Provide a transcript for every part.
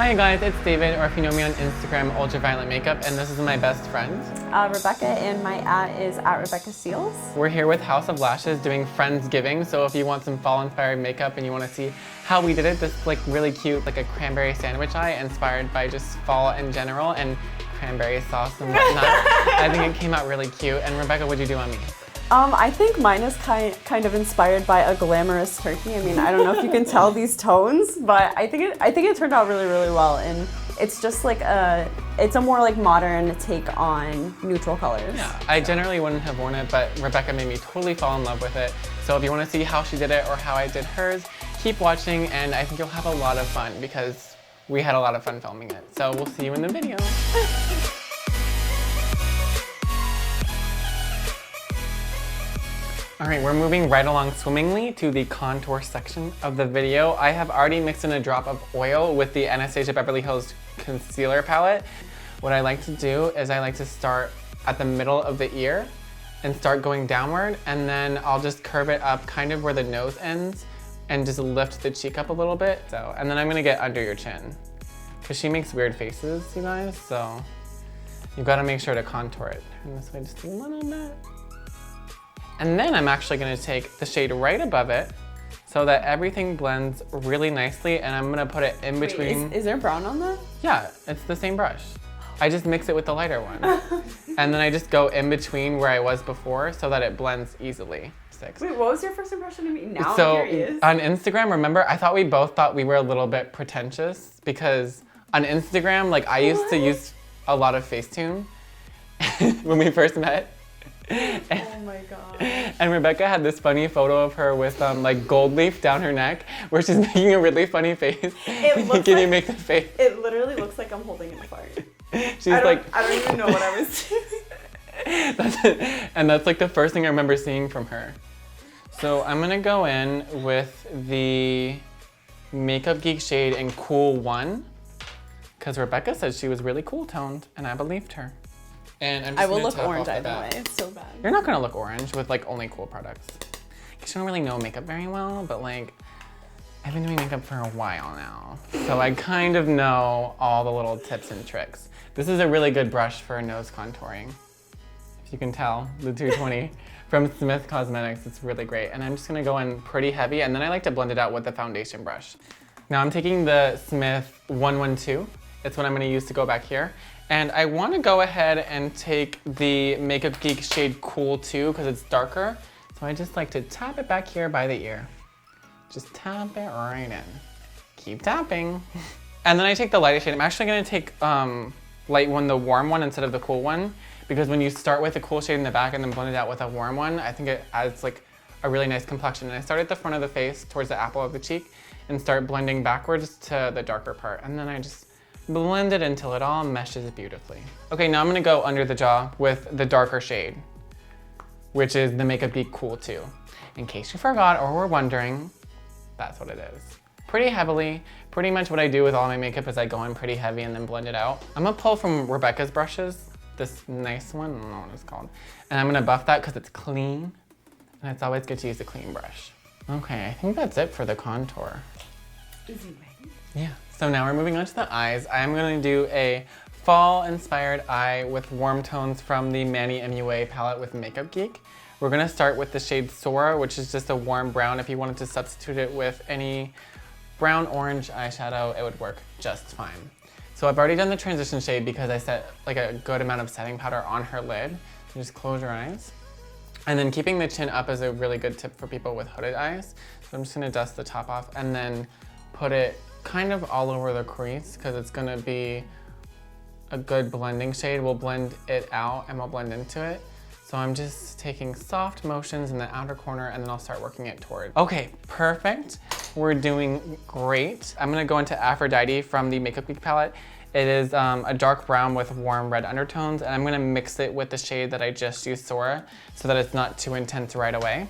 Hi guys, it's David, or if you know me on Instagram, Ultraviolet Makeup, and this is my best friend. Rebecca, and my @ is @RebeccaSeals. We're here with House of Lashes doing Friendsgiving, so if you want some fall-inspired makeup and you want to see how we did it, this is like really cute, like a cranberry sandwich eye inspired by just fall in general and cranberry sauce and whatnot. I think it came out really cute. And Rebecca, what'd you do on me? I think mine is kind of inspired by a glamorous turkey. I mean, I don't know if you can tell these tones, but I think it turned out really, really well. And it's just like it's a more like modern take on neutral colors. Yeah, I generally wouldn't have worn it, but Rebecca made me totally fall in love with it. So if you want to see how she did it or how I did hers, keep watching, and I think you'll have a lot of fun because we had a lot of fun filming it. So we'll see you in the video. All right, we're moving right along swimmingly to the contour section of the video. I have already mixed in a drop of oil with the Anastasia Beverly Hills concealer palette. What I like to do is I like to start at the middle of the ear and start going downward, and then I'll just curve it up kind of where the nose ends and just lift the cheek up a little bit. So, and then I'm gonna get under your chin because she makes weird faces, you guys, so you've gotta make sure to contour it. Turn this way just a little bit. And then I'm actually gonna take the shade right above it so that everything blends really nicely, and I'm gonna put it in between. Wait, is there brown on that? Yeah, it's the same brush. I just mix it with the lighter one. And then I just go in between where I was before so that it blends easily. Wait, what was your first impression of me? Now so I'm curious. On Instagram, remember, I thought we both thought we were a little bit pretentious because on Instagram, like I used to use a lot of Facetune when we first met. Oh my god. And Rebecca had this funny photo of her with like gold leaf down her neck where she's making a really funny face. Can you make the face? It literally looks like I'm holding a fart. She's like, I don't even know what I was doing. That's it. And that's like the first thing I remember seeing from her. So I'm gonna go in with the Makeup Geek shade in Cool 1 because Rebecca said she was really cool toned and I believed her. And I'm just I will gonna look tap orange off the either back. way. It's so bad. You're not gonna look orange with like only cool products. Because you don't really know makeup very well, but like I've been doing makeup for a while now. So I kind of know all the little tips and tricks. This is a really good brush for nose contouring. If you can tell, the 220 from Smith Cosmetics, it's really great. And I'm just gonna go in pretty heavy, and then I like to blend it out with the foundation brush. Now I'm taking the Smith 112. It's what I'm gonna use to go back here. And I wanna go ahead and take the Makeup Geek shade Cool 2 because it's darker. So I just like to tap it back here by the ear. Just tap it right in. Keep tapping. And then I take the lighter shade. I'm actually gonna take light one, the warm one, instead of the cool one. Because when you start with the cool shade in the back and then blend it out with a warm one, I think it adds like a really nice complexion. And I start at the front of the face towards the apple of the cheek and start blending backwards to the darker part. And then I just blend it until it all meshes beautifully. Okay, now I'm gonna go under the jaw with the darker shade, which is the Makeup Geek Cool 2. In case you forgot or were wondering, that's what it is. Pretty heavily. Pretty much what I do with all my makeup is I go in pretty heavy and then blend it out. I'm gonna pull from Rebecca's brushes, this nice one, I don't know what it's called. And I'm gonna buff that because it's clean. And it's always good to use a clean brush. Okay, I think that's it for the contour. Is he ready? Yeah. So now we're moving on to the eyes. I'm gonna do a fall-inspired eye with warm tones from the Manny MUA palette with Makeup Geek. We're gonna start with the shade Sora, which is just a warm brown. If you wanted to substitute it with any brown orange eyeshadow, it would work just fine. So I've already done the transition shade because I set like a good amount of setting powder on her lid. So just close your eyes. And then keeping the chin up is a really good tip for people with hooded eyes. So I'm just gonna dust the top off and then put it kind of all over the crease because it's gonna be a good blending shade. We'll blend it out and we'll blend into it. So I'm just taking soft motions in the outer corner and then I'll start working it toward. Okay, perfect. We're doing great. I'm gonna go into Aphrodite from the Makeup Geek palette. It is a dark brown with warm red undertones, and I'm gonna mix it with the shade that I just used, Sora, so that it's not too intense right away.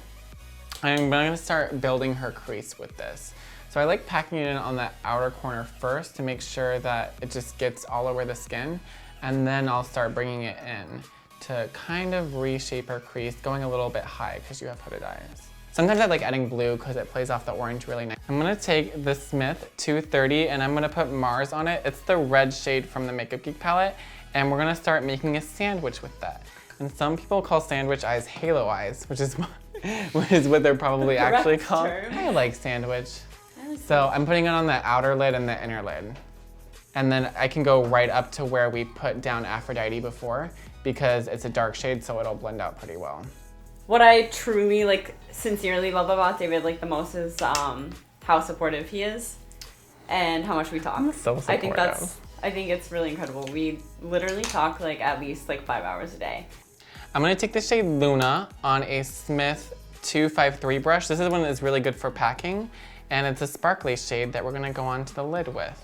I'm gonna start building her crease with this. So I like packing it in on the outer corner first to make sure that it just gets all over the skin, and then I'll start bringing it in to kind of reshape her crease, going a little bit high because you have hooded eyes. Sometimes I like adding blue because it plays off the orange really nice. I'm gonna take the Smith 230 and I'm gonna put Mars on it. It's the red shade from the Makeup Geek palette. And we're gonna start making a sandwich with that. And some people call sandwich eyes halo eyes, which is what they're probably actually called. I like sandwich. So I'm putting it on the outer lid and the inner lid. And then I can go right up to where we put down Aphrodite before because it's a dark shade, so it'll blend out pretty well. What I truly, like, sincerely love about David, like, the most is how supportive he is and how much we talk. I'm so supportive. I think it's really incredible. We literally talk, like, at least, like, 5 hours a day. I'm gonna take the shade Luna on a Smith 253 brush. This is one that's really good for packing, and it's a sparkly shade that we're gonna go onto the lid with.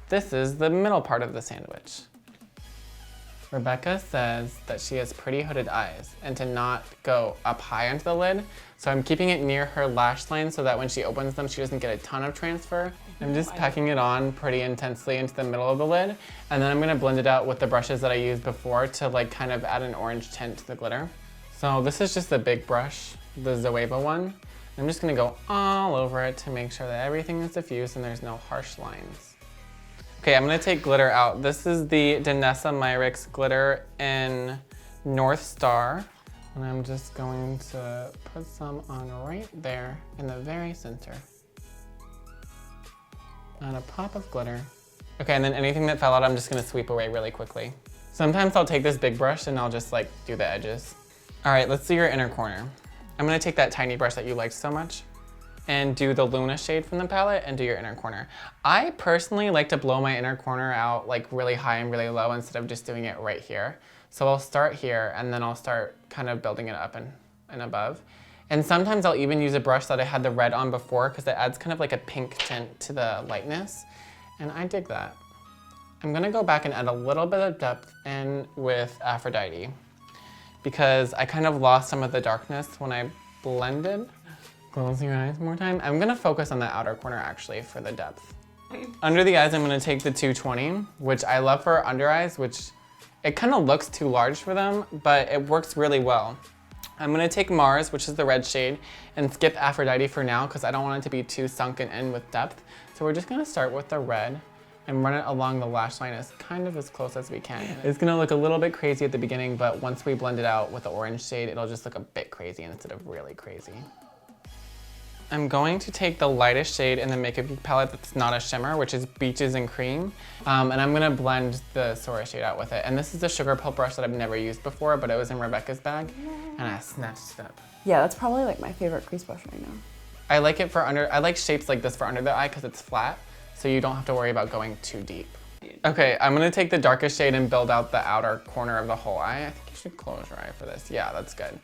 This is the middle part of the sandwich. Rebecca says that she has pretty hooded eyes and to not go up high onto the lid. So I'm keeping it near her lash line so that when she opens them, she doesn't get a ton of transfer. I'm just packing it on pretty intensely into the middle of the lid. And then I'm gonna blend it out with the brushes that I used before to like kind of add an orange tint to the glitter. So this is just the big brush, the Zoeva one. I'm just gonna go all over it to make sure that everything is diffused and there's no harsh lines. Okay, I'm gonna take glitter out. This is the Danessa Myricks glitter in North Star. And I'm just going to put some on right there in the very center. And a pop of glitter. Okay, and then anything that fell out, I'm just gonna sweep away really quickly. Sometimes I'll take this big brush and I'll just like do the edges. All right, let's do your inner corner. I'm gonna take that tiny brush that you liked so much and do the Luna shade from the palette and do your inner corner. I personally like to blow my inner corner out like really high and really low instead of just doing it right here. So I'll start here and then I'll start kind of building it up and above. And sometimes I'll even use a brush that I had the red on before because it adds kind of like a pink tint to the lightness. And I dig that. I'm gonna go back and add a little bit of depth in with Aphrodite because I kind of lost some of the darkness when I blended. Close your eyes one more time. I'm gonna focus on the outer corner actually for the depth. Under the eyes, I'm gonna take the 220, which I love for under eyes, which it kind of looks too large for them, but it works really well. I'm gonna take Mars, which is the red shade, and skip Aphrodite for now because I don't want it to be too sunken in with depth. So we're just gonna start with the red and run it along the lash line as kind of as close as we can. It's gonna look a little bit crazy at the beginning, but once we blend it out with the orange shade, it'll just look a bit crazy instead of really crazy. I'm going to take the lightest shade in the Makeup Geek palette that's not a shimmer, which is Beaches and Cream. And I'm gonna blend the Sora shade out with it. And this is a sugar pill brush that I've never used before, but it was in Rebecca's bag, and I snatched it up. Yeah, that's probably like my favorite crease brush right now. I like it for I like shapes like this for under the eye because it's flat, so you don't have to worry about going too deep. Okay, I'm gonna take the darkest shade and build out the outer corner of the whole eye. I think you should close your eye for this. Yeah, that's good.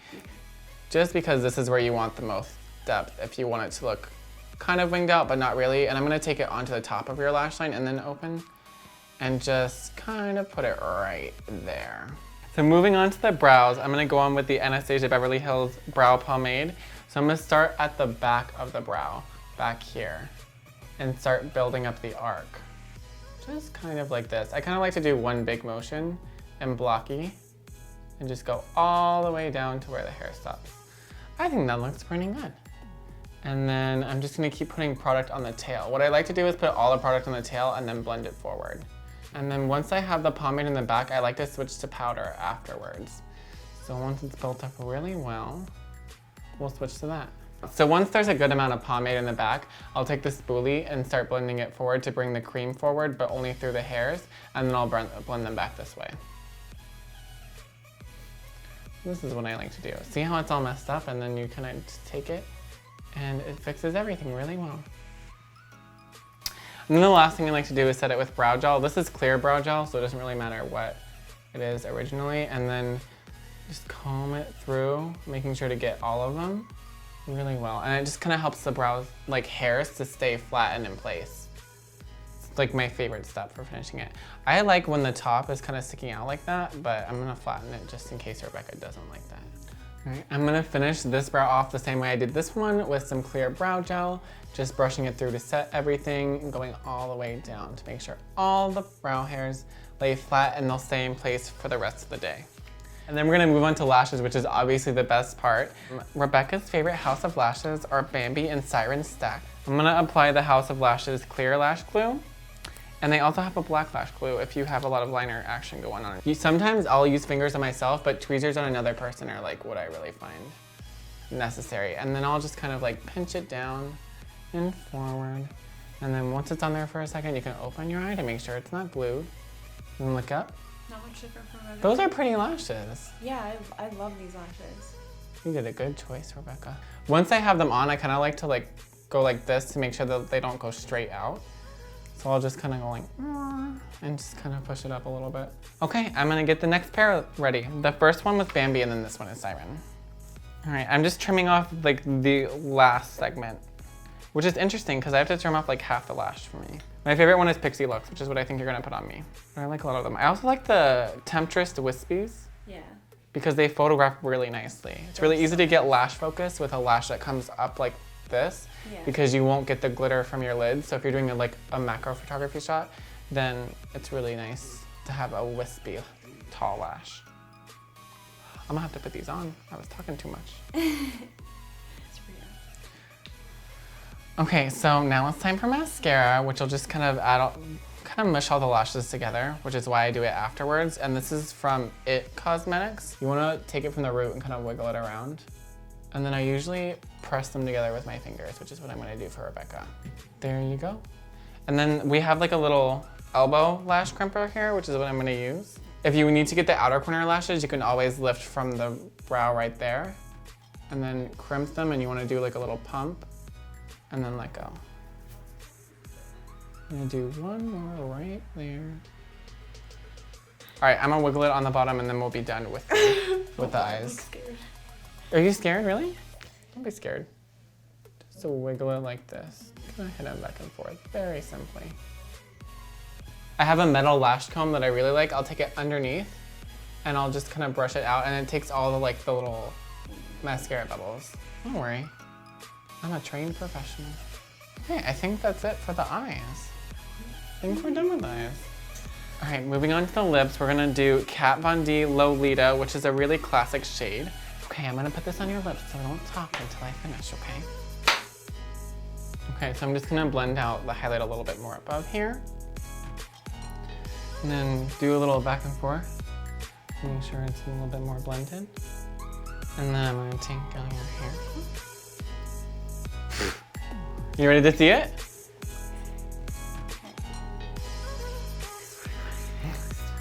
Just because this is where you want the most depth if you want it to look kind of winged out but not really. And I'm gonna take it onto the top of your lash line and then open and just kind of put it right there. So moving on to the brows, I'm gonna go on with the Anastasia Beverly Hills Brow Pomade. So I'm gonna start at the back of the brow, back here, and start building up the arc. Just kind of like this. I kind of like to do one big motion and blocky and just go all the way down to where the hair stops. I think that looks pretty good. And then I'm just gonna keep putting product on the tail. What I like to do is put all the product on the tail and then blend it forward. And then once I have the pomade in the back, I like to switch to powder afterwards. So once it's built up really well, we'll switch to that. So once there's a good amount of pomade in the back, I'll take the spoolie and start blending it forward to bring the cream forward, but only through the hairs, and then I'll blend them back this way. This is what I like to do. See how it's all messed up, and then you kind of just take it and it fixes everything really well. And then the last thing I like to do is set it with brow gel. This is clear brow gel, so it doesn't really matter what it is originally. And then just comb it through, making sure to get all of them really well. And it just kind of helps the brows, like hairs, to stay flat and in place. It's like my favorite step for finishing it. I like when the top is kind of sticking out like that, but I'm gonna flatten it just in case Rebecca doesn't like that. All right, I'm gonna finish this brow off the same way I did this one with some clear brow gel, just brushing it through to set everything and going all the way down to make sure all the brow hairs lay flat and they'll stay in place for the rest of the day. And then we're gonna move on to lashes, which is obviously the best part. Rebecca's favorite house of lashes are Bambie and Siren stack. I'm gonna apply the House of Lashes clear lash glue. And they also have a black lash glue if you have a lot of liner action going on. Sometimes I'll use fingers on myself, but tweezers on another person are like what I really find necessary. And then I'll just kind of like pinch it down and forward. And then once it's on there for a second, you can open your eye to make sure it's not glued. And look up. Not much different from Rebecca. Those are pretty lashes. Yeah, I love these lashes. You did a good choice, Rebecca. Once I have them on, I kind of like to like go like this to make sure that they don't go straight out. So I'll just kind of go like, and just kind of push it up a little bit. Okay, I'm gonna get the next pair ready. The first one was Bambie and then this one is Siren. All right, I'm just trimming off like the last segment, which is interesting because I have to trim off like half the lash for me. My favorite one is Pixie Looks, which is what I think you're gonna put on me. But I like a lot of them. I also like the Temptress Wispies. Yeah. Because they photograph really nicely. It's really easy to get lash focus with a lash that comes up like this, because you won't get the glitter from your lids. So if you're doing a macro photography shot, then it's really nice to have a wispy, tall lash. I'm gonna have to put these on. I was talking too much. Okay, so now it's time for mascara, which will just kind of mush all the lashes together, which is why I do it afterwards. And this is from It Cosmetics. You wanna take it from the root and kind of wiggle it around. And then I usually press them together with my fingers, which is what I'm gonna do for Rebecca. There you go. And then we have like a little elbow lash crimper here, which is what I'm gonna use. If you need to get the outer corner lashes, you can always lift from the brow right there and then crimp them, and you wanna do like a little pump and then let go. I'm gonna do one more right there. All right, I'm gonna wiggle it on the bottom and then we'll be done with the eyes. I'm scared. Are you scared, really? Don't be scared. Just wiggle it like this. Kind of hit them back and forth, very simply. I have a metal lash comb that I really like. I'll take it underneath and I'll just kind of brush it out, and it takes all the the little mascara bubbles. Don't worry, I'm a trained professional. Okay, I think that's it for the eyes. I think we're done with the eyes. All right, moving on to the lips, we're gonna do Kat Von D Lolita, which is a really classic shade. Okay, I'm gonna put this on your lips, so don't talk until I finish, okay? Okay, so I'm just gonna blend out the highlight a little bit more above here. And then do a little back and forth. Make sure it's a little bit more blended. And then I'm gonna take out your hair. You ready to see it?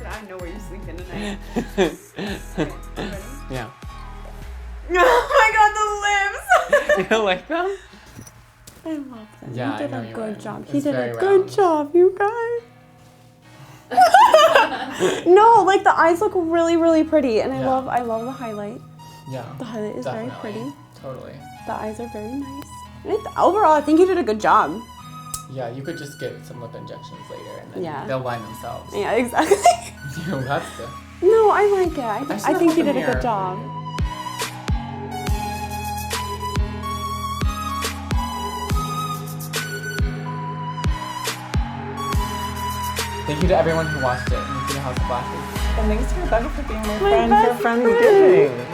I know where you're sleeping tonight. Okay, ready? Yeah. Oh my god, the lips! You like them? I love them. Yeah, he did I know a you good would. job. It's He did a very good round. job, you guys. No, like the eyes look really, really pretty, and Yeah. I love the highlight. Yeah. The highlight is very pretty. Totally. The eyes are very nice. Overall, I think you did a good job. Yeah, you could just get some lip injections later and then they'll line themselves. Yeah, exactly. That's good. No, I like it. I think you did a good job. Thank you to everyone who watched it. Thank you to House of Lashes. And thanks to Rebecca for being my My friend for best friend. Friendsgiving.